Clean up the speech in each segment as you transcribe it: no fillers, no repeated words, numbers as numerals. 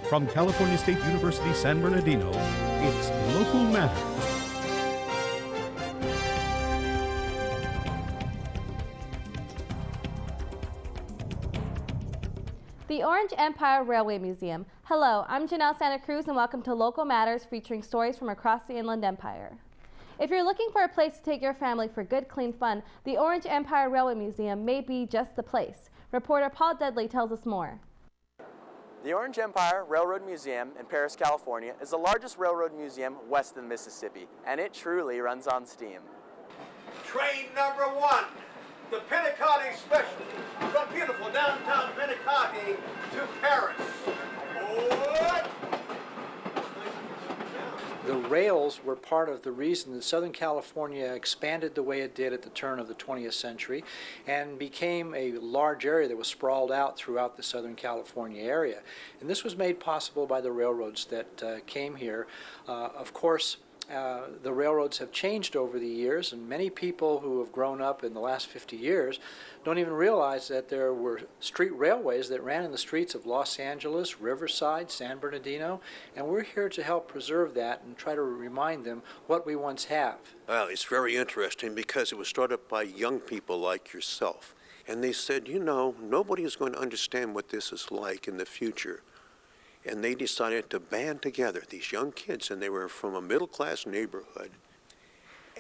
From California State University, San Bernardino, it's Local Matters. The Orange Empire Railway Museum. Hello, I'm Janel, SantaCruz, and welcome to Local Matters, featuring stories from across the Inland Empire. If you're looking for a place to take your family for good, clean fun, the Orange Empire Railway Museum may be just the place. Reporter Paul Dudley tells us more. The Orange Empire Railroad Museum in Paris, California is the largest railroad museum west of the Mississippi, and it truly runs on steam. Train number 1, the Pentecostal Special, from beautiful downtown Pentecostal to Paris. What? The rails were part of the reason that Southern California expanded the way it did at the turn of the 20th century and became a large area that was sprawled out throughout the Southern California area. And this was made possible by the railroads that came here. Of course, the railroads have changed over the years, and many people who have grown up in the last 50 years don't even realize that there were street railways that ran in the streets of Los Angeles, Riverside, San Bernardino, and we're here to help preserve that and try to remind them what we once have. Well, it's very interesting because it was started by young people like yourself, and they said, you know, nobody is going to understand what this is like in the future. And they decided to band together, these young kids, and they were from a middle-class neighborhood,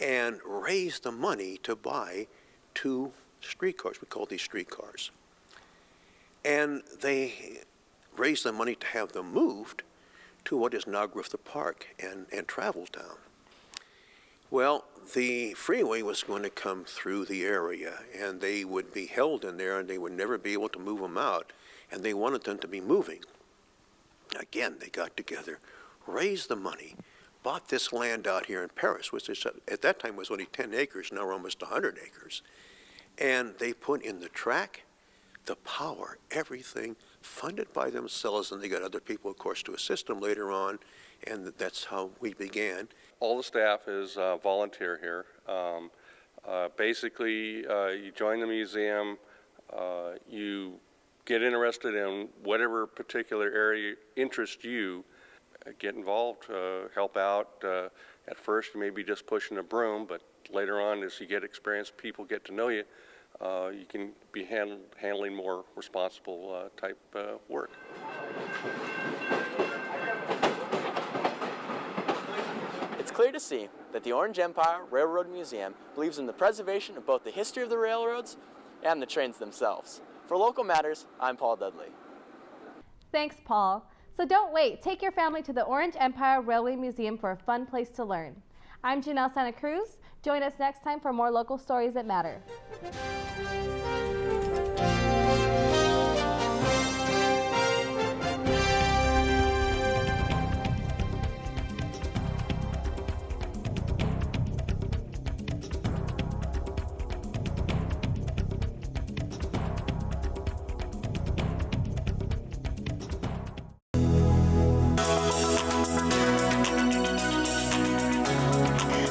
and raise the money to buy 2 streetcars. We call these streetcars. And they raised the money to have them moved to what is now Griffith Park and Travel Town. Well, the freeway was going to come through the area, and they would be held in there, and they would never be able to move them out, and they wanted them to be moving. Again, they got together, raised the money, bought this land out here in Paris, which is, at that time was only 10 acres, now we're almost 100 acres. And they put in the track, the power, everything, funded by themselves, and they got other people, of course, to assist them later on, and that's how we began. All the staff is volunteer here. Basically, you join the museum, you get interested in whatever particular area interests you, get involved, help out. At first you may be just pushing a broom, but later on as you get experience, people get to know you, you can be handling more responsible type work. It's clear to see that the Orange Empire Railroad Museum believes in the preservation of both the history of the railroads and the trains themselves. For Local Matters, I'm Paul Dudley. Thanks, Paul. So don't wait. Take your family to the Orange Empire Railway Museum for a fun place to learn. I'm Janel, SantaCruz. Join us next time for more local stories that matter.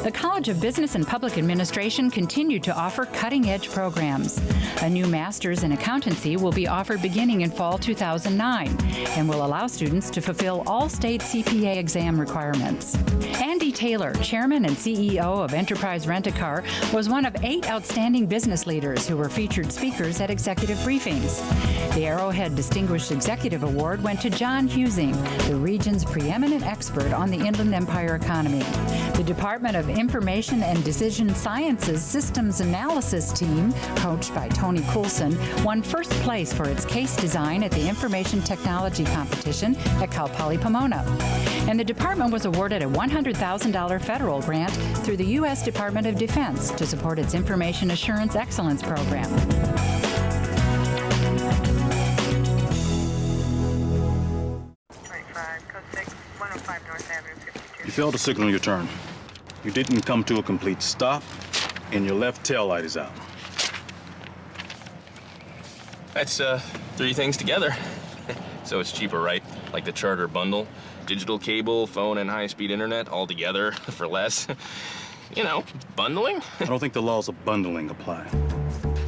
The College of Business and Public Administration continued to offer cutting-edge programs. A new master's in accountancy will be offered beginning in fall 2009 and will allow students to fulfill all state CPA exam requirements. Andy Taylor, chairman and CEO of Enterprise Rent-A-Car, was one of 8 outstanding business leaders who were featured speakers at executive briefings. The Arrowhead Distinguished Executive Award went to John Husing, the region's preeminent expert on the Inland Empire economy. The Department of Information and Decision Sciences Systems Analysis team, coached by Tony Coulson, won first place for its case design at the Information Technology Competition at Cal Poly Pomona. And the department was awarded a $100,000 federal grant through the U.S. Department of Defense to support its Information Assurance Excellence Program. You failed to signal your turn. You didn't come to a complete stop, and your left tail light is out. That's 3 things together. So it's cheaper, right? Like the charter bundle. Digital cable, phone, and high-speed internet all together for less. You know, bundling. I don't think the laws of bundling apply.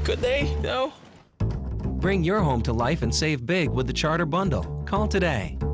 Could they, though? Bring your home to life and save big with the Charter Bundle. Call today.